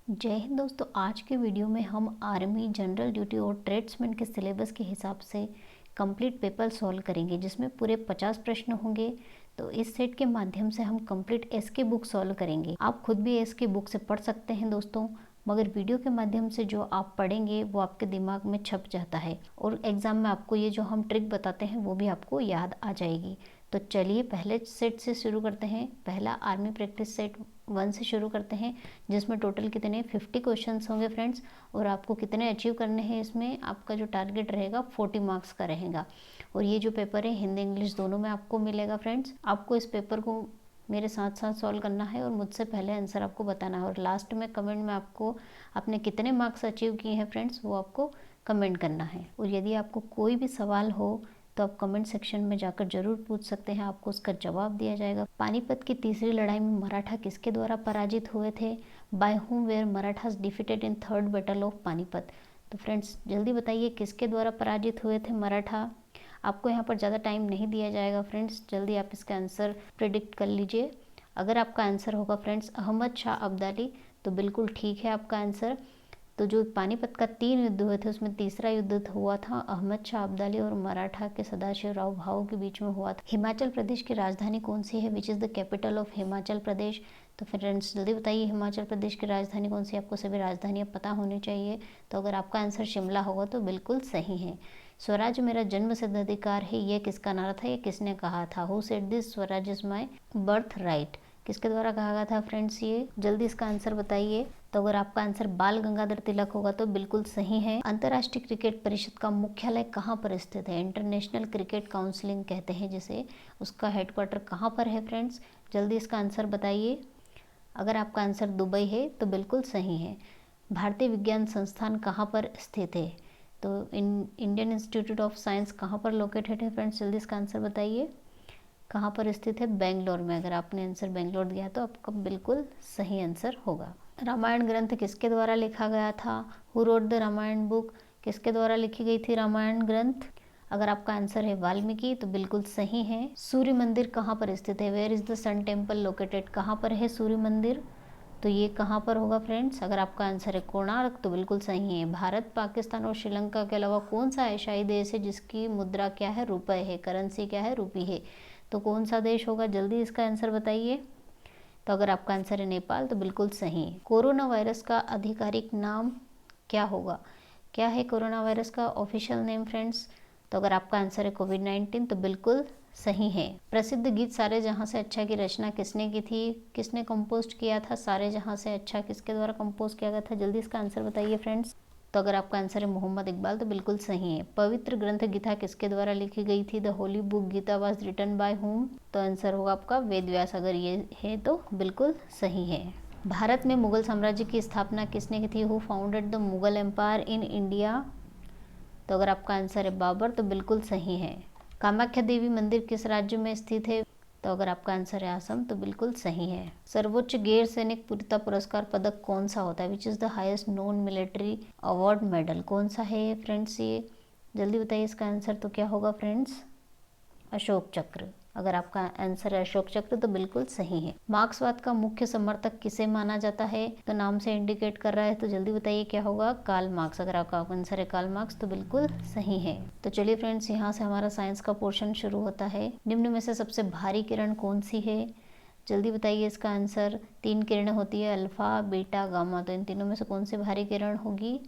जय हिंद दोस्तों। आज के वीडियो में हम आर्मी, जनरल ड्यूटी और ट्रेड्समैन के सिलेबस के हिसाब से कंप्लीट पेपर सॉल्व करेंगे, जिसमें पूरे 50 प्रश्न होंगे। तो इस सेट के माध्यम से हम कंप्लीट एस के बुक सॉल्व करेंगे। आप खुद भी एस के बुक से पढ़ सकते हैं दोस्तों, मगर वीडियो के माध्यम से जो आप पढ़ेंगे वो आपके दिमाग में छप जाता है और एग्ज़ाम में आपको ये जो हम ट्रिक बताते हैं वो भी आपको याद आ जाएगी। तो चलिए पहले सेट से शुरू करते हैं। पहला आर्मी प्रैक्टिस सेट 1 से शुरू करते हैं, जिसमें टोटल कितने 50 क्वेश्चंस होंगे फ्रेंड्स, और आपको कितने अचीव करने हैं। इसमें आपका जो टारगेट रहेगा 40 मार्क्स का रहेगा। और ये जो पेपर है हिंदी इंग्लिश दोनों में आपको मिलेगा फ्रेंड्स। आपको इस पेपर को मेरे साथ साथ सॉल्व करना है और मुझसे पहले आंसर आपको बताना है, और लास्ट में कमेंट में आपको आपने कितने मार्क्स अचीव किए हैं फ्रेंड्स वो आपको कमेंट करना है। और यदि आपको कोई भी सवाल हो तो आप कमेंट सेक्शन में जाकर जरूर पूछ सकते हैं, आपको उसका जवाब दिया जाएगा। पानीपत की तीसरी लड़ाई में मराठा किसके द्वारा पराजित हुए थे? By whom were Marathas defeated in third battle of Panipat. तो फ्रेंड्स जल्दी बताइए किसके द्वारा पराजित हुए थे मराठा। आपको यहाँ पर ज़्यादा टाइम नहीं दिया जाएगा फ्रेंड्स, जल्दी आप इसका आंसर प्रिडिक्ट कर लीजिए। अगर आपका आंसर होगा फ्रेंड्स अहमद शाह अब्दाली, तो बिल्कुल ठीक है आपका आंसर। तो जो पानीपत का 3 युद्ध हुए थे उसमें तीसरा युद्ध हुआ था अहमद शाह अब्दाली और मराठा के सदाशिवराव भाऊ के बीच में हुआ था। हिमाचल प्रदेश की राजधानी कौन सी है? Which is the capital of Himachal Pradesh. तो फ्रेंड्स जल्दी बताइए हिमाचल प्रदेश की राजधानी कौन सी? आपको सभी राजधानियाँ पता होनी चाहिए। तो अगर आपका आंसर शिमला होगा तो बिल्कुल सही है। स्वराज मेरा जन्म सिद्ध अधिकार है, यह किसका नारा था? ये किसने कहा था? Who said this? Swaraj is my birth right. किसके द्वारा कहा गया था फ्रेंड्स ये? जल्दी इसका आंसर बताइए। तो अगर आपका आंसर बाल गंगाधर तिलक होगा तो बिल्कुल सही है। अंतर्राष्ट्रीय क्रिकेट परिषद का मुख्यालय कहाँ पर स्थित है? इंटरनेशनल क्रिकेट काउंसिलिंग कहते हैं जिसे, उसका हेडक्वार्टर कहाँ पर है फ्रेंड्स? जल्दी इसका आंसर बताइए। अगर आपका आंसर दुबई है तो बिल्कुल सही है। भारतीय विज्ञान संस्थान कहाँ पर स्थित है? तो इंडियन इंस्टीट्यूट ऑफ साइंस कहाँ पर लोकेटेड है फ्रेंड्स? जल्दी इसका आंसर बताइए। कहाँ पर स्थित है? बेंगलोर में। अगर आपने आंसर बेंगलोर दिया तो आपका बिल्कुल सही आंसर होगा। रामायण ग्रंथ किसके द्वारा लिखा गया था? Who wrote the Ramayana book? किसके द्वारा लिखी गई थी रामायण ग्रंथ? अगर आपका आंसर है वाल्मीकि तो बिल्कुल सही है। सूर्य मंदिर कहाँ पर स्थित है? Where is the sun temple located? कहाँ पर है सूर्य मंदिर? तो ये कहाँ पर होगा फ्रेंड्स? अगर आपका आंसर है कोणार्क तो बिल्कुल सही है। भारत, पाकिस्तान और श्रीलंका के अलावा कौन सा एशियाई देश है जिसकी मुद्रा क्या है? रुपए है, करेंसी क्या है? रुपी है। तो कौन सा देश होगा? जल्दी इसका आंसर बताइए। तो अगर आपका आंसर है नेपाल तो बिल्कुल सही है। कोरोना वायरस का आधिकारिक नाम क्या होगा? क्या है कोरोना वायरस का ऑफिशियल नेम फ्रेंड्स? तो अगर आपका आंसर है कोविड-19 तो बिल्कुल सही है। प्रसिद्ध गीत सारे जहां से अच्छा की रचना किसने की थी? किसने कंपोज किया था सारे जहां से अच्छा? किसके द्वारा कंपोज किया गया था? जल्दी इसका आंसर बताइए फ्रेंड्स। तो अगर आपका आंसर है मोहम्मद इकबाल तो बिल्कुल सही है। पवित्र ग्रंथ गीता किसके द्वारा लिखी गई थी? The holy book Gita was written by whom? तो आंसर होगा आपका वेद व्यास। अगर ये है तो बिल्कुल सही है। भारत में मुगल साम्राज्य की स्थापना किसने की थी? Who founded the Mughal empire in India? तो अगर आपका आंसर है बाबर तो बिल्कुल सही है। कामाख्या देवी मंदिर किस राज्य में स्थित है? तो अगर आपका आंसर है असम तो बिल्कुल सही है। सर्वोच्च गैर सैनिक वीरता पुरस्कार पदक कौन सा होता है? Which is the highest known military award medal? कौन सा है फ्रेंड्स ये? जल्दी बताइए इसका आंसर। तो क्या होगा फ्रेंड्स? अशोक चक्र। अगर आपका आंसर है अशोक चक्र तो बिल्कुल सही है। मार्क्सवाद का मुख्य समर्थक किसे माना जाता है? तो नाम से इंडिकेट कर रहा है, तो जल्दी बताइए क्या होगा? Karl Marx. अगर आपका आंसर है कार्ल मार्क्स तो बिल्कुल सही है। तो चलिए फ्रेंड्स यहाँ से हमारा साइंस का पोर्शन शुरू होता है। निम्न में से सबसे भारी किरण कौन सी है? जल्दी बताइए इसका आंसर। 3 किरणें होती है, अल्फा, बीटा, गामा। तो इन तीनों में से कौन सी भारी किरण होगी?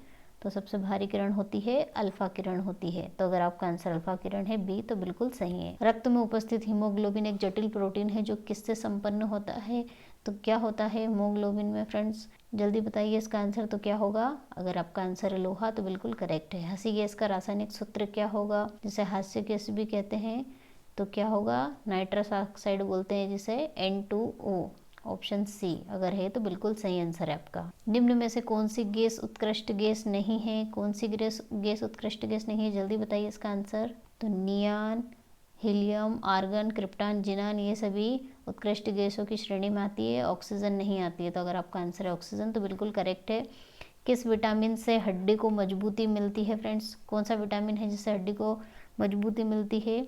तो सबसे भारी किरण होती है अल्फा किरण होती है। तो अगर आपका आंसर अल्फा किरण है बी तो बिल्कुल सही है। रक्त में उपस्थित हीमोग्लोबिन एक जटिल प्रोटीन है जो किससे संपन्न होता है? तो क्या होता है हीमोग्लोबिन में फ्रेंड्स? जल्दी बताइए इसका आंसर। तो क्या होगा? अगर आपका आंसर है लोहा तो बिल्कुल करेक्ट है। हंसी गैस का रासायनिक सूत्र क्या होगा, जिसे हास्य गैस भी कहते हैं? तो क्या होगा? नाइट्रस ऑक्साइड बोलते हैं जिसे, N2O। ऑप्शन सी अगर है तो बिल्कुल सही आंसर है आपका। निम्न में से कौन सी गैस उत्कृष्ट गैस नहीं है? कौन सी गैस उत्कृष्ट गैस नहीं है? जल्दी बताइए इसका आंसर। तो नियान, हीलियम, आर्गन, क्रिप्टॉन, जिनान ये सभी उत्कृष्ट गैसों की श्रेणी में आती है। ऑक्सीजन नहीं आती है। तो अगर आपका आंसर है ऑक्सीजन तो बिल्कुल करेक्ट है। किस विटामिन से हड्डी को मजबूती मिलती है फ्रेंड्स? कौन सा विटामिन है जिससे हड्डी को मजबूती मिलती है?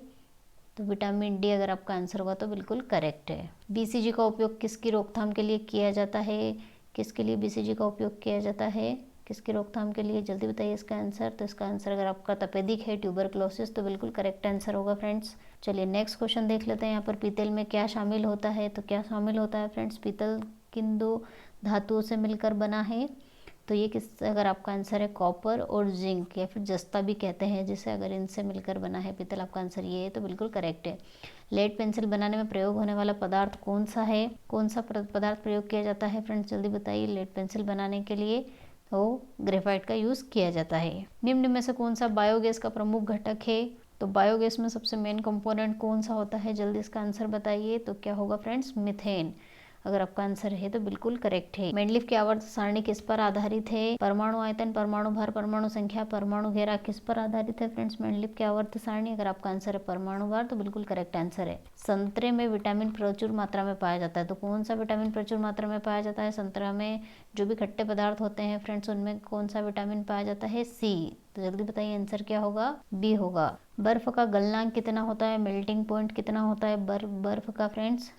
तो विटामिन डी अगर आपका आंसर होगा तो बिल्कुल करेक्ट है। बीसीजी का उपयोग किसकी रोकथाम के लिए किया जाता है? किसके लिए BCG का उपयोग किया जाता है, किसकी रोकथाम के लिए, जल्दी बताइए इसका आंसर। तो इसका आंसर अगर आपका तपेदिक है, ट्यूबरक्लोसिस, तो बिल्कुल करेक्ट आंसर होगा फ्रेंड्स। चलिए नेक्स्ट क्वेश्चन देख लेते हैं। यहाँ पर पीतल में क्या शामिल होता है, तो क्या शामिल होता है फ्रेंड्स, पीतल किन दो धातुओं से मिलकर बना है, तो ये किस, अगर आपका आंसर है कॉपर और जिंक या फिर जस्ता भी कहते हैं जिसे, अगर इनसे मिलकर बना है पीतल, आपका आंसर ये है, तो बिल्कुल करेक्ट है। लेड पेंसिल बनाने में प्रयोग होने वाला पदार्थ कौन सा है, कौन सा पदार्थ प्रयोग किया जाता है फ्रेंड्स, जल्दी बताइए। लेड पेंसिल बनाने के लिए तो ग्रेफाइट का यूज़ किया जाता है। निम्न में से कौन सा बायोगैस का प्रमुख घटक है, तो बायोगैस में सबसे मेन कंपोनेंट कौन सा होता है, जल्दी इसका आंसर बताइए। तो क्या होगा फ्रेंड्स, मीथेन। अगर आपका आंसर है तो बिल्कुल करेक्ट है। मेंडलीफ की आवर्त सारणी किस पर आधारित है, परमाणु आयतन, परमाणु भर, परमाणु संख्या, परमाणु घेरा, किस पर आधारित है फ्रेंड्स मेंडलीफ की आवर्त सारणी, अगर आपका आंसर है परमाणु भर, तो बिल्कुल करेक्ट आंसर है। संतरे में विटामिन प्रचुर मात्रा में पाया जाता है, तो कौन सा विटामिन प्रचुर मात्रा में पाया जाता है, संतरा में जो भी खट्टे पदार्थ होते हैं फ्रेंड्स उनमें कौन सा विटामिन पाया जाता है, सी। तो जल्दी बताइए आंसर क्या होगा, बी होगा। बर्फ का गलनांक कितना होता है, मेल्टिंग पॉइंट कितना होता है बर्फ का फ्रेंड्स,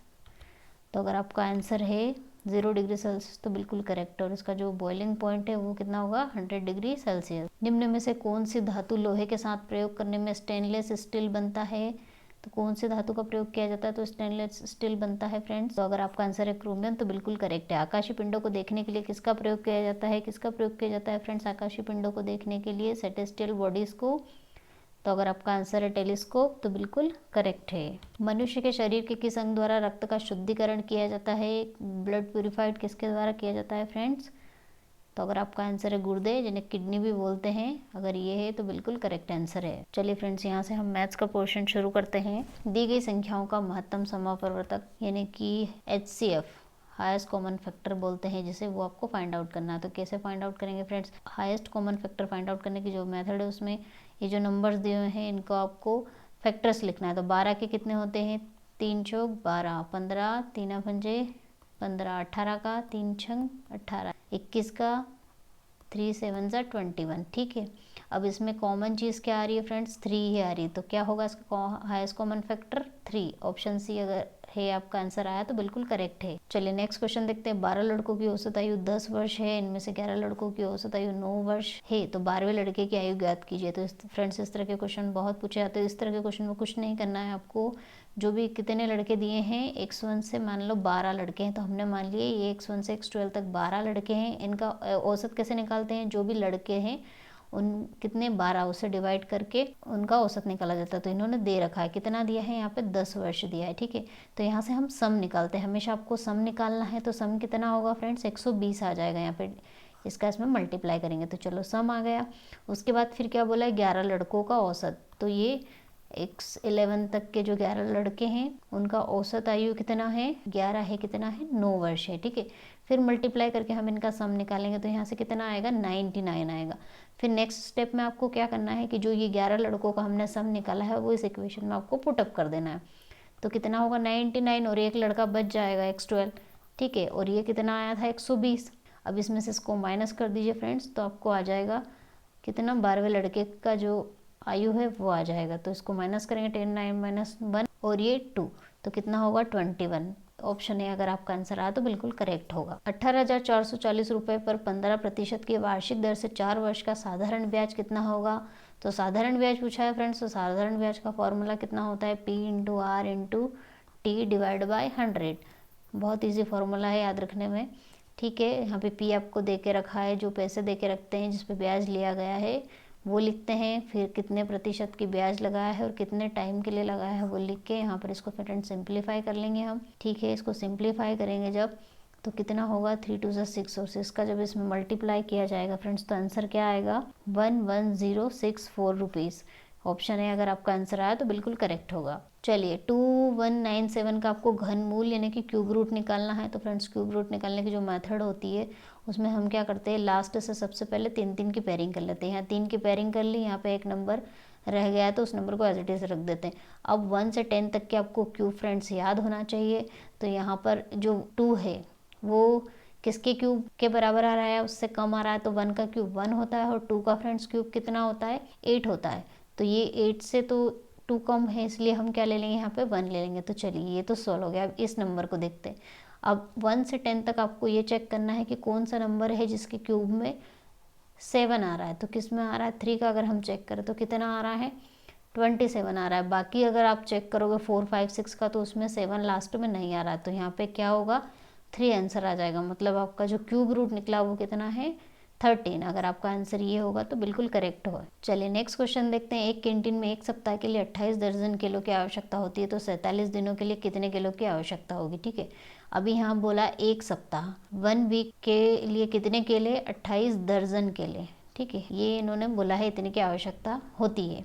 तो अगर आपका आंसर है 0 डिग्री सेल्सियस, तो बिल्कुल करेक्ट। और इसका जो बॉइलिंग पॉइंट है वो कितना होगा, 100 डिग्री सेल्सियस। निम्न में से कौन सी धातु लोहे के साथ प्रयोग करने में स्टेनलेस स्टील बनता है, तो कौन सी धातु का प्रयोग किया जाता है, तो स्टेनलेस स्टील बनता है फ्रेंड्स। तो अगर आपका आंसर है क्रोमियम, तो बिल्कुल करेक्ट है। आकाशीय पिंडों को देखने के लिए किसका प्रयोग किया जाता है, किसका प्रयोग किया जाता है फ्रेंड्स, आकाशीय पिंडों को देखने के लिए सेलेस्टियल बॉडीज को, तो अगर आपका आंसर है टेलीस्कोप, तो बिल्कुल करेक्ट है। मनुष्य के शरीर के किस अंग द्वारा रक्त का शुद्धिकरण किया जाता है, ब्लड प्यूरिफाइड किसके द्वारा किया जाता है फ्रेंड्स, तो अगर आपका आंसर है गुर्दे, जिन्हें किडनी भी बोलते हैं, अगर ये है तो बिल्कुल करेक्ट आंसर है। चलिए फ्रेंड्स यहाँ से हम मैथ्स का पोर्शन शुरू करते हैं। दी गई संख्याओं का महत्तम समापवर्तक यानी कि HCF, हाईएस्ट कॉमन फैक्टर बोलते हैं जिसे, वो आपको फाइंड आउट करना है। तो कैसे फाइंड आउट करेंगे friends, highest common factor find out करने की जो मेथड है उसमें ये जो नंबर्स दिए हुए हैं इनको आपको फैक्टर्स लिखना है। तो 12 के कितने होते हैं, 3 चौक 12, 15, 3 पंजे 15, 18 का 3 छंग 18, 21 का 3 7 जा 21, ठीक है। अब इसमें कॉमन चीज़ क्या आ रही है फ्रेंड्स, 3 ही आ रही है, तो क्या होगा इसका highest common factor 3, option C अगर है आपका आंसर आया तो बिल्कुल करेक्ट है। चलिए नेक्स्ट क्वेश्चन देखते हैं। 12 लड़कों की औसत आयु 10 वर्ष है, इनमें से 11 लड़कों की औसत आयु 9 वर्ष है, तो 12वें लड़के की आयु ज्ञात कीजिए। तो फ्रेंड्स इस तरह के क्वेश्चन बहुत पूछे जाते हैं। इस तरह के क्वेश्चन में कुछ नहीं करना है आपको, जो भी कितने लड़के दिए हैं x1 से मान लो 12 लड़के हैं, तो हमने मान लिए ये x1 से x12 तक 12 लड़के हैं, इनका औसत कैसे निकालते हैं, जो भी लड़के हैं उन कितने 12 उसे डिवाइड करके उनका औसत निकाला जाता है। तो इन्होंने दे रखा है, कितना दिया है यहाँ पे 10 वर्ष दिया है, ठीक है। तो यहाँ से हम सम निकालते हैं, हमेशा आपको सम निकालना है। तो सम कितना होगा फ्रेंड्स, 120 आ जाएगा यहाँ पे, इसका इसमें मल्टीप्लाई करेंगे तो चलो सम आ गया। उसके बाद फिर क्या बोला है, 11 लड़कों का औसत, तो ये x11 तक के जो 11 लड़के हैं उनका औसत आयु कितना है, 11 है, कितना है 9 वर्ष है, ठीक है। फिर मल्टीप्लाई करके हम इनका सम निकालेंगे तो यहाँ से कितना आएगा 99 आएगा। फिर नेक्स्ट स्टेप में आपको क्या करना है कि जो ये 11 लड़कों का हमने सम निकाला है वो इस इक्वेशन में आपको पुटअप कर देना है। तो कितना होगा 99 और एक लड़का बच जाएगा x12, ठीक है। और ये कितना आया था 120, अब इसमें से इसको माइनस कर दीजिए फ्रेंड्स, तो आपको आ जाएगा कितना, 12वें लड़के का जो आयु है वो आ जाएगा। तो इसको माइनस करेंगे 10 9 -1 और ये 2, तो कितना होगा 21, ऑप्शन है अगर आपका आंसर आया तो बिल्कुल करेक्ट होगा। 18,440 रुपये पर 15% की वार्षिक दर से 4 वर्ष का साधारण ब्याज कितना होगा। तो साधारण ब्याज पूछा है फ्रेंड्स, तो साधारण ब्याज का फॉर्मूला कितना होता है, P × R × T divide by 100। बहुत ईजी फॉर्मूला है याद रखने में, ठीक है। यहाँ पे P आपको दे के रखा है, जो पैसे दे के रखते हैं जिस पे ब्याज लिया गया है वो लिखते हैं, फिर कितने प्रतिशत की ब्याज लगाया है और कितने टाइम के लिए लगाया है वो लिख के यहाँ पर इसको फ्रेंड्स सिंप्लीफाई कर लेंगे हम, ठीक है। इसको सिंप्लीफाई करेंगे जब, तो कितना होगा 3 2 6 और 6 का जब इसमें मल्टीप्लाई किया जाएगा फ्रेंड्स तो आंसर क्या आएगा 11064 रुपीज़। ऑप्शन है अगर आपका आंसर आया तो बिल्कुल करेक्ट होगा। चलिए 2197 का आपको घनमूल यानी कि क्यूब रूट निकालना है। तो फ्रेंड्स क्यूब रूट निकालने की जो मेथड होती है उसमें हम क्या करते हैं, लास्ट से सबसे पहले 3 की पेयरिंग कर लेते हैं। यहाँ 3 की पेयरिंग कर ली, यहाँ पे एक नंबर रह गया है तो उस नंबर को एज इट इज रख देते हैं। अब 1 से 10 तक के आपको क्यूब फ्रेंड्स याद होना चाहिए। तो यहाँ पर जो 2 है वो किसके क्यूब के बराबर आ रहा है, उससे कम आ रहा है, तो 1 का क्यूब 1 होता है और 2 का फ्रेंड्स क्यूब कितना होता है 8 होता है। तो ये 8 से तो 2 कम है, इसलिए हम क्या ले लेंगे यहाँ पे 1 ले लेंगे। तो चलिए ये तो सॉल्व हो गया। अब इस नंबर को देखते हैं, अब 1 से 10 तक आपको ये चेक करना है कि कौन सा नंबर है जिसके क्यूब में 7 आ रहा है। तो किस में आ रहा है, 3 का अगर हम चेक करें तो कितना आ रहा है, 27 आ रहा है। बाकी अगर आप चेक करोगे 4, 5, 6 का तो उसमें 7 लास्ट में नहीं आ रहा है, तो यहाँ पे क्या होगा, 3 आंसर आ जाएगा। मतलब आपका जो क्यूब रूट निकला वो कितना है, 13। अगर आपका आंसर ये होगा तो बिल्कुल करेक्ट होगा। चलिए नेक्स्ट क्वेश्चन देखते हैं। एक कैंटीन में एक सप्ताह के लिए 28 दर्जन किलो की आवश्यकता होती है, तो 47 दिनों के लिए कितने किलो की आवश्यकता होगी। ठीक है, अभी यहाँ बोला एक सप्ताह, 1 वीक के लिए कितने केले, 28 दर्जन केले। ठीक है, ये इन्होंने बोला है इतने की आवश्यकता होती है।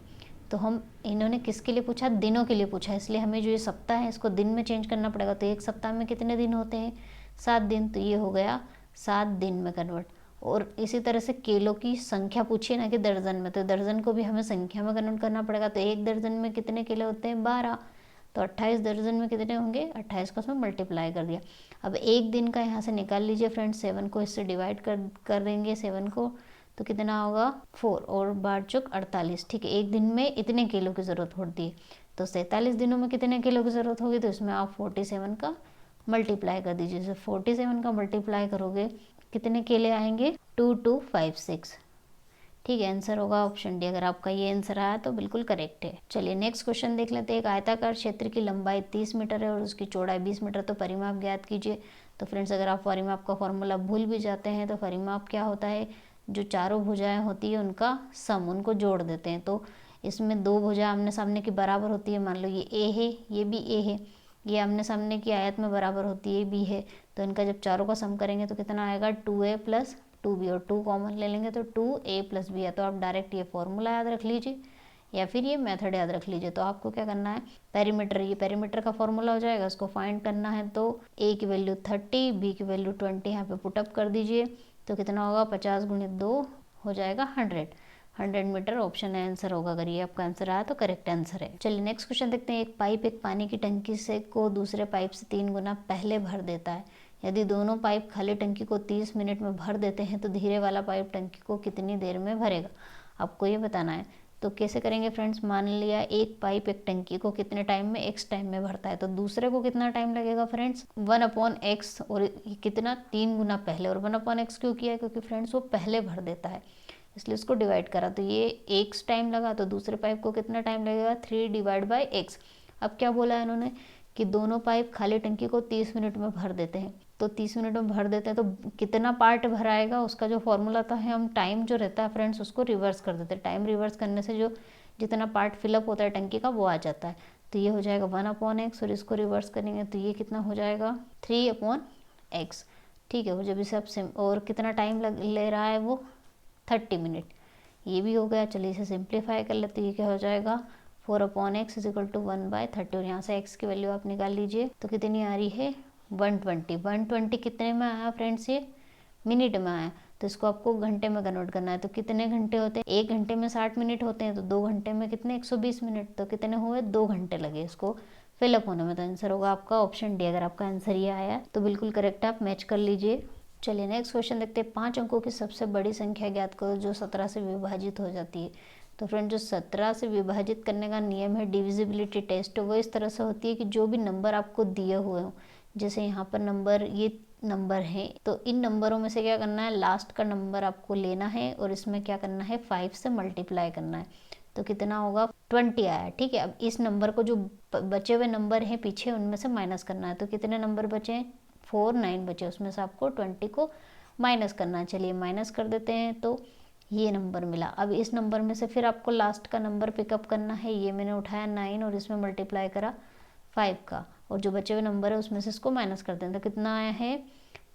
तो हम, इन्होंने किसके लिए पूछा, दिनों के लिए पूछा, इसलिए हमें जो ये सप्ताह है इसको दिन में चेंज करना पड़ेगा। तो एक सप्ताह में कितने दिन होते हैं, 7 दिन, तो ये हो गया 7 दिन में कन्वर्ट। और इसी तरह से केलों की संख्या पूछिए ना कि दर्जन में, तो दर्जन को भी हमें संख्या में कन्वर्ट करना पड़ेगा। तो एक दर्जन में कितने केले होते हैं, 12। तो 28 दर्जन में कितने होंगे, 28 का उसमें मल्टीप्लाई कर दिया। अब एक दिन का यहाँ से निकाल लीजिए फ्रेंड्स, 7 को इससे डिवाइड कर देंगे 7 को, तो कितना होगा 4 और 12 चौक 48। ठीक है, एक दिन में इतने किलो की ज़रूरत होती है, तो 47 दिनों में कितने किलो की ज़रूरत होगी, तो इसमें आप 47 का मल्टीप्लाई कर दीजिए। जैसे 47 का मल्टीप्लाई करोगे कितने केले आएंगे, 2256। ठीक है, आंसर होगा ऑप्शन डी। अगर आपका ये आंसर आया तो बिल्कुल करेक्ट है। चलिए नेक्स्ट क्वेश्चन देख लेते हैं। एक आयताकार क्षेत्र की लंबाई 30 मीटर है और उसकी चौड़ाई 20 मीटर, तो परिमाप ज्ञात कीजिए। तो फ्रेंड्स अगर आप परिमाप का फॉर्मूला भूल भी जाते हैं तो परिमाप क्या होता है, जो चारों भुजाएं होती है उनका सम, उनको जोड़ देते हैं। तो इसमें दो भुजा आमने सामने की बराबर होती है, मान लो ये ए है, ये भी ए है, ये आमने सामने की आयत में बराबर होती है, बी है, तो इनका जब चारों का सम करेंगे तो कितना आएगा, 2a + 2b, और 2 कॉमन ले लेंगे तो 2a + b है। तो आप डायरेक्ट ये फॉर्मूला याद रख लीजिए या फिर ये मेथड याद रख लीजिए। तो आपको क्या करना है, पेरीमीटर, ये पेरीमीटर का फॉर्मूला हो जाएगा, उसको फाइंड करना है। तो a की वैल्यू 30, b की वैल्यू 20 यहाँ पे पुटअप कर दीजिए, तो कितना होगा, 50 × 2 हो जाएगा 100 मीटर। ऑप्शन है आंसर होगा। अगर ये आपका आंसर आया तो करेक्ट आंसर है। चलिए नेक्स्ट क्वेश्चन देखते हैं। एक पाइप एक पानी की टंकी से को दूसरे पाइप से 3 गुना पहले भर देता है। यदि दोनों पाइप खाली टंकी को 30 मिनट में भर देते हैं तो धीरे वाला पाइप टंकी को कितनी देर में भरेगा, आपको ये बताना है। तो कैसे करेंगे फ्रेंड्स, मान लिया एक पाइप एक टंकी को कितने टाइम में, x टाइम में भरता है, तो दूसरे को कितना टाइम लगेगा फ्रेंड्स, 1/x, और कितना, 3 गुना पहले। और 1/x क्यों किया है, क्योंकि फ्रेंड्स वो पहले भर देता है, इसलिए उसको डिवाइड करा। तो ये x टाइम लगा, तो दूसरे पाइप को कितना टाइम लगेगा, 3/x। अब क्या बोला है इन्होंने कि दोनों पाइप खाली टंकी को 30 मिनट में भर देते हैं। तो 30 मिनट में भर देते हैं तो कितना पार्ट भराएगा, उसका जो फॉर्मूला था है, हम टाइम जो रहता है फ्रेंड्स उसको रिवर्स कर देते हैं। टाइम रिवर्स करने से जो जितना पार्ट फिलअप होता है टंकी का वो आ जाता है। तो ये हो जाएगा 1/x, और इसको रिवर्स करेंगे तो ये कितना हो जाएगा, 3/x। ठीक है, वो जब इसे आप और कितना टाइम ले रहा है वो, 30 मिनट। ये भी हो गया। चलिए इसे सिंप्लीफाई कर लेते हैं। ये क्या हो जाएगा, 4/x = 1/30, और यहाँ से x की वैल्यू आप निकाल लीजिए तो कितनी आ रही है, 120। 120 कितने में आया फ्रेंड्स, ये मिनट में आया, तो इसको आपको घंटे में कन्वर्ट करना है। तो कितने घंटे होते हैं, एक घंटे में 60 मिनट होते हैं, तो 2 घंटे में कितने, 120 मिनट, तो कितने हुए, 2 घंटे लगे इसको फिलअप होने में। तो आंसर होगा आपका ऑप्शन डी। अगर आपका आंसर ये आया तो बिल्कुल करेक्ट, आप मैच कर लीजिए। चलिए नेक्स्ट क्वेश्चन देखते हैं। 5 अंकों की सबसे बड़ी संख्या ज्ञात करो जो 17 से विभाजित हो जाती है। तो फ्रेंड जो 17 से विभाजित करने का नियम है डिविजिबिलिटी टेस्ट, वो इस तरह से होती है कि जो भी नंबर आपको दिए हुए हों, जैसे यहाँ पर नंबर, ये नंबर है, तो इन नंबरों में से क्या करना है, लास्ट का नंबर आपको लेना है और इसमें क्या करना है, 5 से मल्टीप्लाई करना है। तो कितना होगा, 20 आया। ठीक है, अब इस नंबर को जो बचे हुए नंबर हैं पीछे उनमें से माइनस करना है। तो कितने नंबर बचे हैं, 4, 9 बचे, उसमें से आपको 20 को माइनस करना है। चलिए माइनस कर देते हैं, तो ये नंबर मिला। अब इस नंबर में से फिर आपको लास्ट का नंबर पिकअप करना है। ये मैंने उठाया 9 और इसमें मल्टीप्लाई करा 5 का, और जो बचे हुए नंबर है उसमें से इसको माइनस करते हैं। तो कितना आया है,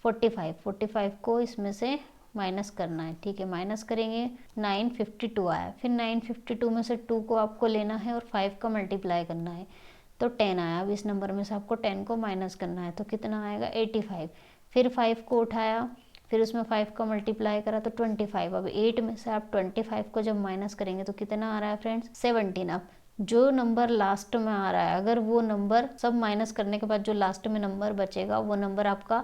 45। 45 को इसमें से माइनस करना है। ठीक है, माइनस करेंगे, 952 आया। फिर 952 में से 2 को आपको लेना है और 5 का मल्टीप्लाई करना है, तो 10 आया। अब इस नंबर में से आपको 10 को माइनस करना है, तो कितना आएगा, 85। फिर 5 को उठाया, फिर उसमें 5 का मल्टीप्लाई करा तो 25। अब 8 में से आप 25 को जब माइनस करेंगे तो कितना आ रहा है फ्रेंड्स, 17। अब जो नंबर लास्ट में आ रहा है, अगर वो नंबर सब माइनस करने के बाद जो लास्ट में नंबर बचेगा वो नंबर आपका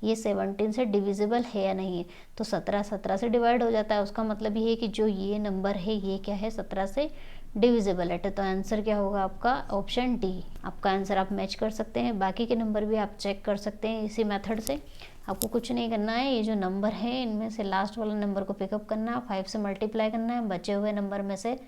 ये 17 से डिविजिबल है या नहीं है। तो 17 से डिवाइड हो जाता है, उसका मतलब ये है कि जो ये नंबर है ये क्या है, 17 से डिविजिबल है। तो आंसर क्या होगा आपका, ऑप्शन डी। आपका आंसर आप मैच कर सकते हैं, बाकी के नंबर भी आप चेक कर सकते हैं इसी मेथड से। आपको कुछ नहीं करना है, ये जो नंबर है इनमें से लास्ट वाला नंबर को पिकअप करना है, 5 से मल्टीप्लाई करना है, बचे हुए नंबर में से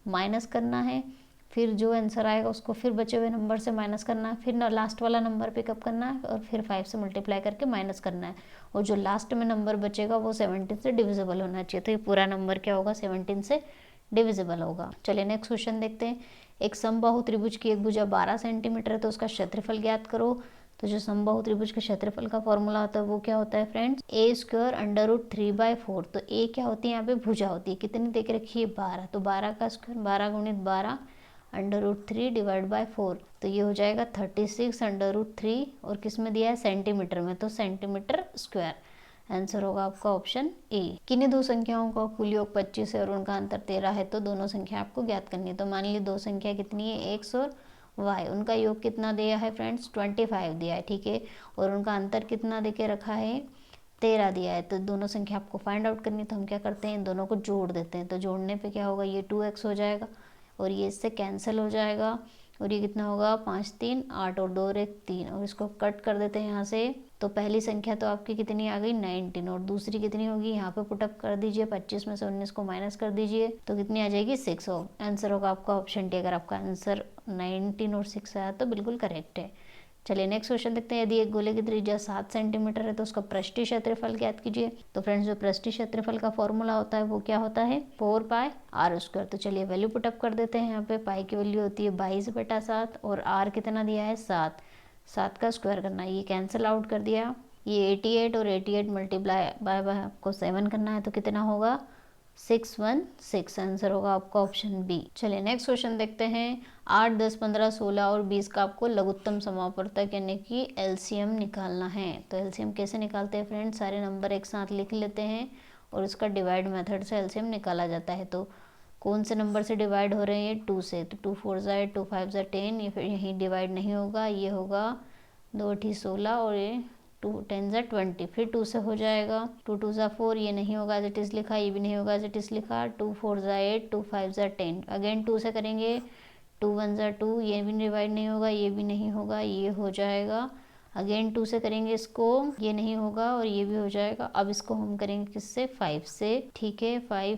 माइनस करना है, फिर जो आंसर आएगा उसको फिर बचे हुए नंबर से माइनस करना है, फिर लास्ट वाला नंबर पिकअप करना है और फिर 5 से मल्टीप्लाई करके माइनस करना है, और जो लास्ट में नंबर बचेगा वो 17 से डिविजिबल होना चाहिए। तो ये पूरा नंबर क्या होगा, 17 से डिविजिबल होगा। चलिए नेक्स्ट क्वेश्चन देखते हैं। एक समबाहु त्रिभुज की एक भुजा 12 सेंटीमीटर है, तो उसका क्षेत्रफल ज्ञात करो। तो जो समबाहु त्रिभुज के क्षेत्रफल का फॉर्मूला होता है वो क्या होता है फ्रेंड्स, ए स्क्वायर अंडर रूट 3/4। तो ए क्या होती है, यहाँ पे भुजा होती है, कितनी दे के रखी है, 12। तो 12 का स्क्वायर 12 गुणित 12 अंडर रूट 3 डिवाइड बाय 4। तो ये हो जाएगा 36 अंडर रूट 3, और किस में दिया है, सेंटीमीटर में, तो सेंटीमीटर स्क्वायर। आंसर होगा आपका ऑप्शन ए। किन्हीं दो संख्याओं का कुल योग 25 है और उनका अंतर 13 है, तो दोनों संख्या आपको ज्ञात करनी है। तो मान लीजिए दो संख्या कितनी है, x और y, उनका योग कितना दिया है फ्रेंड्स, 25 दिया है, ठीक है, और उनका अंतर कितना दे के रखा है, 13 दिया है। तो दोनों संख्या आपको फाइंड आउट करनी है, तो हम क्या करते हैं, इन दोनों को जोड़ देते हैं। तो जोड़ने पे क्या होगा, ये 2x हो जाएगा और ये इससे कैंसिल हो जाएगा, और ये कितना होगा, 5 3 8 और 2 और 1 3, और इसको कट कर देते हैं यहाँ से। तो पहली संख्या तो आपकी कितनी आ गई, 19, और दूसरी कितनी होगी, यहाँ पे पुटअप कर दीजिए, 25 में से 19 को माइनस कर दीजिए, तो कितनी आ जाएगी, 6। आंसर होगा आपका ऑप्शन डी। अगर आपका आंसर 19 और 6 आया तो बिल्कुल करेक्ट है। चलिए नेक्स्ट क्वेश्चन देखते हैं। यदि एक गोले की त्रिज्या 7 सेंटीमीटर है तो उसका पृष्ठीय क्षेत्रफल ज्ञात कीजिए। तो फ्रेंड्स जो पृष्ठीय क्षेत्रफल का फॉर्मूला होता है वो क्या होता है, 4πr²। तो चलिए वैल्यू पुटअप कर देते हैं। यहाँ पे पाई की वैल्यू होती है 22/7 और आर कितना दिया है, 7 का स्क्वायर करना है, ये कैंसिल आउट कर दिया। ये 88 और 88 मल्टीप्लाई बाय आपको 7 करना है, तो कितना होगा, 616। आंसर होगा आपका ऑप्शन बी। चलिए नेक्स्ट क्वेश्चन देखते हैं। 8 10 15 16 और 20 का आपको लघुत्तम समापवर्तक यानी कि एलसीएम निकालना है। तो एलसीएम कैसे निकालते हैं फ्रेंड्स, सारे नंबर एक साथ लिख लेते हैं और उसका डिवाइड मेथड से एलसीएम निकाला जाता है। तो कौन से नंबर से डिवाइड हो रहे हैं, 2 से, तो 2 4 ज़ा 2 5 ज़ा 10, ये फिर यहीं डिवाइड नहीं होगा, ये होगा 2 8 16 और ये 2 10 ज़ा 20, फिर 2 से हो जाएगा, 2 2 ज़ा 4, ये नहीं होगा एज इट इज़ लिखा, ये भी नहीं होगा एज इट इज़ लिखा, 2 4 ज़ा 8 2 5 ज़ा 10, अगेन 2 से करेंगे, 2 1 ज़ा 2, ये भी डिवाइड नहीं होगा, ये भी नहीं होगा, ये हो जाएगा, अगेन 2 से करेंगे इसको, ये नहीं होगा और ये भी हो जाएगा। अब इसको हम करेंगे किससे, 5 से, ठीक है, 5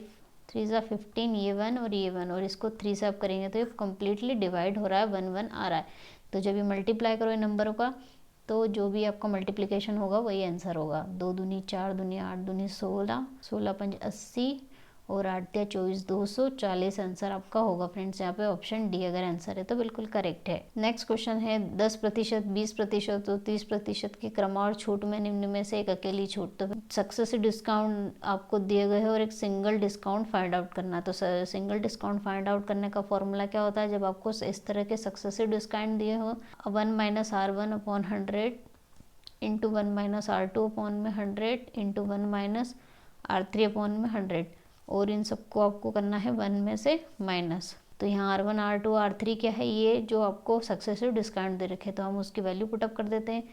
3 ज़ा 15, ये 1 और ये 1, और इसको 3 से आप करेंगे तो ये कम्प्लीटली डिवाइड हो रहा है, 1 1 आ रहा है। तो जब ये मल्टीप्लाई करो इन नंबरों का तो जो भी आपका मल्टीप्लिकेशन होगा वही आंसर होगा। 2 दूनी 4 दूनी 8 दूनी 16, 16 5 80 और 8 या 24 240 आंसर आपका होगा फ्रेंड्स। यहाँ पे ऑप्शन डी अगर आंसर है तो बिल्कुल करेक्ट है। नेक्स्ट क्वेश्चन है 10%, 20% और 30% के क्रम और छूट में निम्न में से एक अकेली छूट। तो सक्सेसिव डिस्काउंट आपको दिए गए हैं और एक सिंगल डिस्काउंट फाइंड आउट करना। तो सिंगल डिस्काउंट फाइंड आउट करने का फॉर्मूला क्या होता है, जब आपको इस तरह के सक्सेसिव डिस्काउंट दिए हो, 1 - R1/100 into 1 - R2/100 into 1 - R3/100, और इन सबको आपको करना है 1 में से माइनस। तो यहाँ R1 R2 R3 क्या है, ये जो आपको सक्सेसिव डिस्काउंट दे रखे, तो हम उसकी वैल्यू पुटअप कर देते हैं।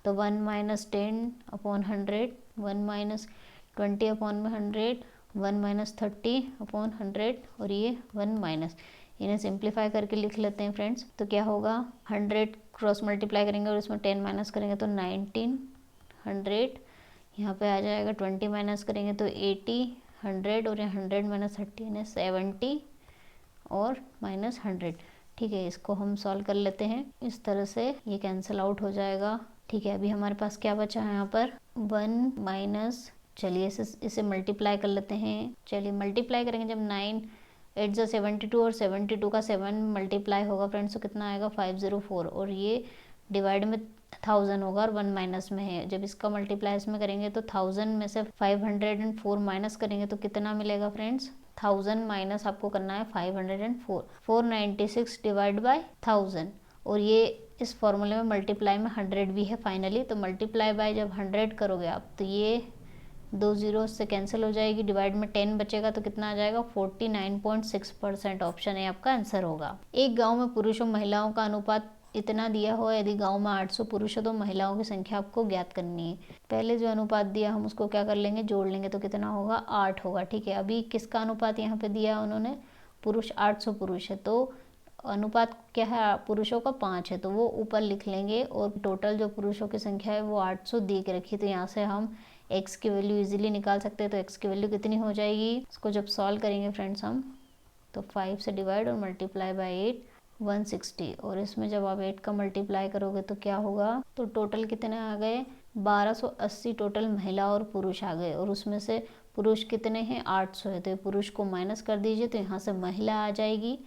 तो 1 - 10/100, 1 - 20/100, 1 - 30/100 और ये 1 इन्हें सिंप्लीफाई करके लिख लेते हैं फ्रेंड्स। तो क्या होगा, 100 क्रॉस मल्टीप्लाई करेंगे और इसमें 10 माइनस करेंगे तो 1900, यहाँ पे आ जाएगा 20 माइनस करेंगे तो 80, 100 और यहाँ 100 - 30 यानी 70 और -100। ठीक है, इसको हम सॉल्व कर लेते हैं इस तरह से, ये कैंसिल आउट हो जाएगा। ठीक है, अभी हमारे पास क्या बचा है यहाँ पर, 1 माइनस, चलिए इसे मल्टीप्लाई कर लेते हैं। चलिए मल्टीप्लाई करेंगे जब 9 8 ज़ा 72 और 72 का 7 मल्टीप्लाई होगा फ्रेंड्स तो कितना आएगा, 504, और ये डिवाइड में 1000 होगा और 1 माइनस में है। जब इसका मल्टीप्लाई इसमें करेंगे तो 1000 में से 504 माइनस करेंगे तो कितना मिलेगा फ्रेंड्स, 1000 माइनस आपको करना है 504, 496 डिवाइड बाय 1000, और ये इस फॉर्मूले में मल्टीप्लाई में 100 भी है फाइनली। तो मल्टीप्लाई बाय जब 100 करोगे आप तो ये 2 0 से कैंसिल हो जाएगी, डिवाइड में 10 बचेगा तो कितना आ जाएगा, 49.6%। ऑप्शन ए आपका आंसर होगा। एक गांव में पुरुषों महिलाओं का अनुपात इतना दिया हो, यदि गांव में 800 पुरुष है तो महिलाओं की संख्या आपको ज्ञात करनी है। पहले जो अनुपात दिया हम उसको क्या कर लेंगे, जोड़ लेंगे तो कितना होगा, 8 होगा। ठीक है, अभी किसका अनुपात यहाँ पे दिया उन्होंने, पुरुष 800 पुरुष है तो अनुपात क्या है, पुरुषों का 5 है तो वो ऊपर लिख लेंगे, और टोटल जो पुरुषों की संख्या है वो 800 दी के रखी, तो यहाँ से हम x की वैल्यू इजीली निकाल सकते हैं। तो x की वैल्यू कितनी हो जाएगी, इसको जब सॉल्व करेंगे फ्रेंड्स हम, तो 5 से डिवाइड और मल्टीप्लाई बाय 8, 160, और इसमें जब आप 8 का मल्टीप्लाई करोगे तो क्या होगा, तो टोटल कितने आ गए, 1280 टोटल महिला और पुरुष आ गए, और उसमें से पुरुष कितने हैं, 800 है, तो ये पुरुष को माइनस कर दीजिए तो यहाँ से महिला आ जाएगी,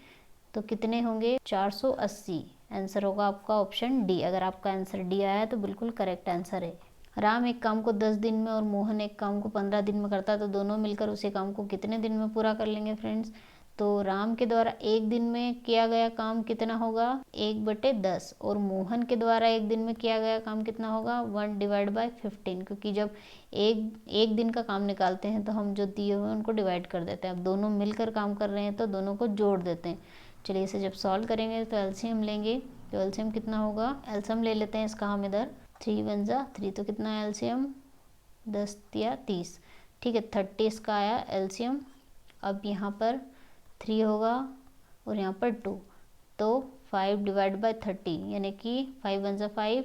तो कितने होंगे, 480। आंसर होगा आपका ऑप्शन डी। अगर आपका आंसर डी आया है तो बिल्कुल करेक्ट आंसर है। राम एक काम को 10 दिन में और मोहन एक काम को 15 दिन में करता है, तो दोनों मिलकर उसी काम को कितने दिन में पूरा कर लेंगे फ्रेंड्स, तो राम के द्वारा एक दिन में किया गया काम कितना होगा, 1/10, और मोहन के द्वारा एक दिन में किया गया काम कितना होगा, 1/15, क्योंकि जब एक दिन का काम निकालते हैं तो हम जो दिए हुए उनको डिवाइड कर देते हैं। अब दोनों मिलकर काम कर रहे हैं तो दोनों को जोड़ देते हैं। चलिए इसे जब सॉल्व करेंगे तो एलसीएम लेंगे, तो एलसीएम कितना होगा, एलसीएम ले लेते हैं इसका हम इधर, 3 1 जा 3, तो कितना है एलसीएम, 10 या 30। ठीक है, 30 इसका आया एलसीएम। अब यहाँ पर 3 होगा और यहाँ पर 2, तो 5 डिवाइड बाय 30, यानी कि 5 1 जा 5,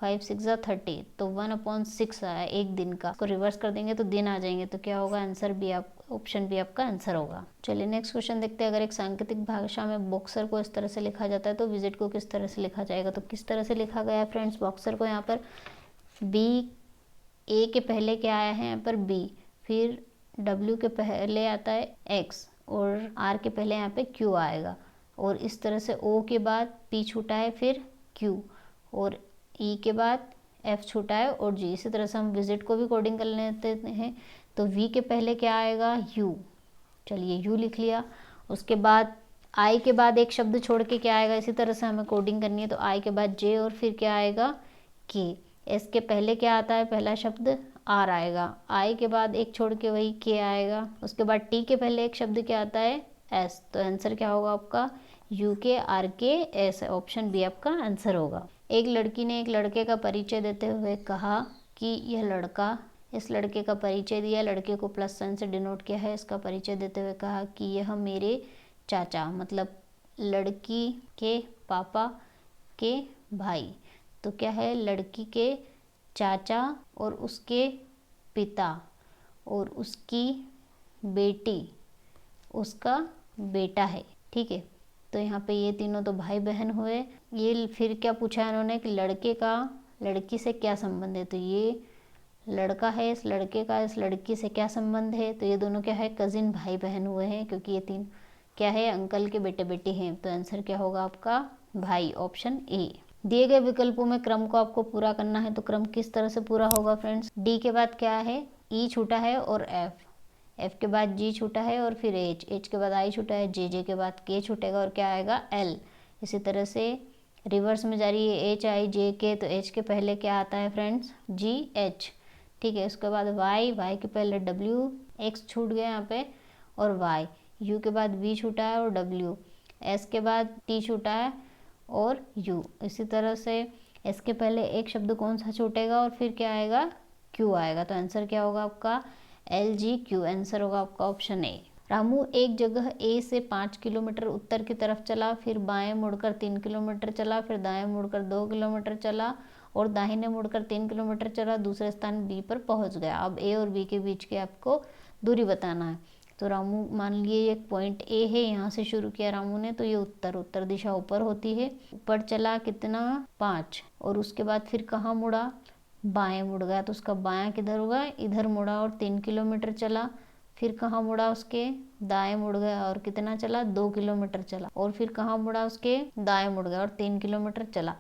5 6 जा 30, तो 1/6 आया एक दिन का। इसको रिवर्स कर देंगे तो दिन आ जाएंगे, तो क्या होगा, आंसर बी, आप ऑप्शन बी आपका आंसर होगा। चलिए नेक्स्ट क्वेश्चन देखते हैं। अगर एक सांकेतिक भाषा में बॉक्सर को इस तरह से लिखा जाता है तो विजिट को किस तरह से लिखा जाएगा, तो किस तरह से लिखा गया है फ्रेंड्स, बॉक्सर को यहाँ पर बी, ए के पहले क्या आया है यहाँ पर बी, फिर डब्ल्यू के पहले आता है एक्स, और आर के पहले यहाँ पे क्यू आएगा, और इस तरह से ओ के बाद पी छूटा है, फिर क्यू, और ई के बाद एफ छूटा है, और जी। इसी तरह से हम विजिट को भी कोडिंग कर लेते हैं, तो वी के पहले क्या आएगा, यू, चलिए यू लिख लिया। उसके बाद आई के बाद एक शब्द छोड़ के क्या आएगा, इसी तरह से हमें कोडिंग करनी है, तो आई के बाद जे, और फिर क्या आएगा, के। एस के पहले क्या आता है, पहला शब्द आर आएगा, आई के बाद एक छोड़ के वही के आएगा। उसके बाद टी के पहले एक शब्द क्या आता है, एस, तो आंसर क्या होगा आपका, यू के आर के एस, ऑप्शन बी आपका आंसर होगा। एक लड़की ने एक लड़के का परिचय देते हुए कहा कि यह लड़का, इस लड़के का परिचय दिया, लड़के को प्लस साइन से डिनोट किया है। इसका परिचय देते हुए कहा कि यह मेरे चाचा, मतलब लड़की के पापा के भाई, तो क्या है, लड़की के चाचा और उसके पिता और उसकी बेटी उसका बेटा है। ठीक है, तो यहाँ पे ये तीनों तो भाई बहन हुए। ये फिर क्या पूछा है इन्होंने कि लड़के का लड़की से क्या संबंध है, तो ये लड़का है, इस लड़के का इस लड़की से क्या संबंध है, तो ये दोनों क्या है, कजिन भाई बहन हुए हैं, क्योंकि ये तीन क्या है, अंकल के बेटे बेटी हैं। तो आंसर क्या होगा आपका, भाई, ऑप्शन ए। दिए गए विकल्पों में क्रम को आपको पूरा करना है, तो क्रम किस तरह से पूरा होगा फ्रेंड्स, डी के बाद क्या है, ई छूटा है और एफ के बाद जी छूटा है और फिर एच के बाद आई छूटा है, जे के बाद के छूटेगा और क्या आएगा, एल। इसी तरह से रिवर्स में जारी है, एच आई जे के, तो एच के पहले क्या आता है फ्रेंड्स, जी एच। ठीक है, उसके बाद वाई के पहले डब्ल्यू, एक्स छूट गया यहाँ पे और वाई, यू के बाद वी छूटा है और डब्ल्यू, एस के बाद टी छूटा है और यू। इसी तरह से एस के पहले एक शब्द कौन सा छूटेगा और फिर क्या आएगा, क्यू आएगा। तो आंसर क्या होगा आपका, एल जी क्यू, आंसर होगा आपका ऑप्शन ए। रामू एक जगह ए से 5 किलोमीटर उत्तर की तरफ चला, फिर बाएं मुड़कर 3 किलोमीटर चला, फिर दाएं मुड़कर 2 किलोमीटर चला और दाहिने मुड़कर 3 किलोमीटर चला, दूसरे स्थान बी पर पहुंच गया। अब ए और बी के बीच की आपको दूरी बताना है। तो रामू, मान लिए एक पॉइंट ए है, यहाँ से शुरू किया रामू ने, तो ये उत्तर दिशा ऊपर होती है, ऊपर चला कितना, 5, और उसके बाद फिर कहाँ मुड़ा, बाएं मुड़ गया, तो उसका बायां किधर होगा, इधर मुड़ा और 3 किलोमीटर चला, फिर कहाँ मुड़ा, उसके दाएं मुड़ गया और कितना चला, 2 किलोमीटर चला, और फिर कहाँ मुड़ा, उसके दाएं मुड़ गया और 3 किलोमीटर चला।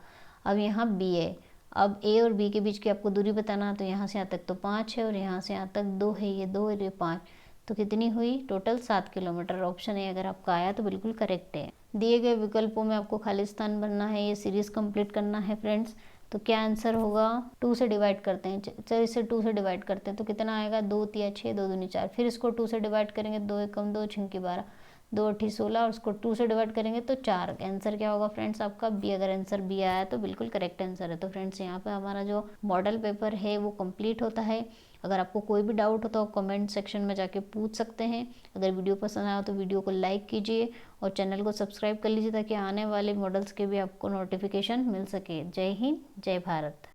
अब यहाँ बी है, अब ए और बी के बीच की आपको दूरी बताना, तो यहाँ से यहाँ तक तो 5 है और यहाँ से यहाँ तक 2 है, ये 2 और ये 5, तो कितनी हुई टोटल, 7 किलोमीटर। ऑप्शन ए अगर आपका आया तो बिल्कुल करेक्ट है। दिए गए विकल्पों में आपको खाली स्थान बनना है, ये सीरीज कंप्लीट करना है फ्रेंड्स। तो क्या आंसर होगा, 2 से डिवाइड करते हैं, चलिए इसे 2 से डिवाइड करते हैं, तो कितना आएगा, 2 3 6, 2 दूनी 4, फिर इसको 2 से डिवाइड करेंगे, 2 एकम 2 छिंकी 12, 2 8 16 और उसको 2 से डिवाइड करेंगे तो 4। आंसर क्या होगा फ्रेंड्स आपका बी। अगर आंसर बी आया तो बिल्कुल करेक्ट आंसर है। तो फ्रेंड्स यहाँ पे हमारा जो मॉडल पेपर है वो कंप्लीट होता है। अगर आपको कोई भी डाउट हो तो कमेंट सेक्शन में जाके पूछ सकते हैं। अगर वीडियो पसंद आया तो वीडियो को लाइक कीजिए और चैनल को सब्सक्राइब कर लीजिए ताकि आने वाले मॉडल्स के भी आपको नोटिफिकेशन मिल सके। जय हिंद, जय भारत।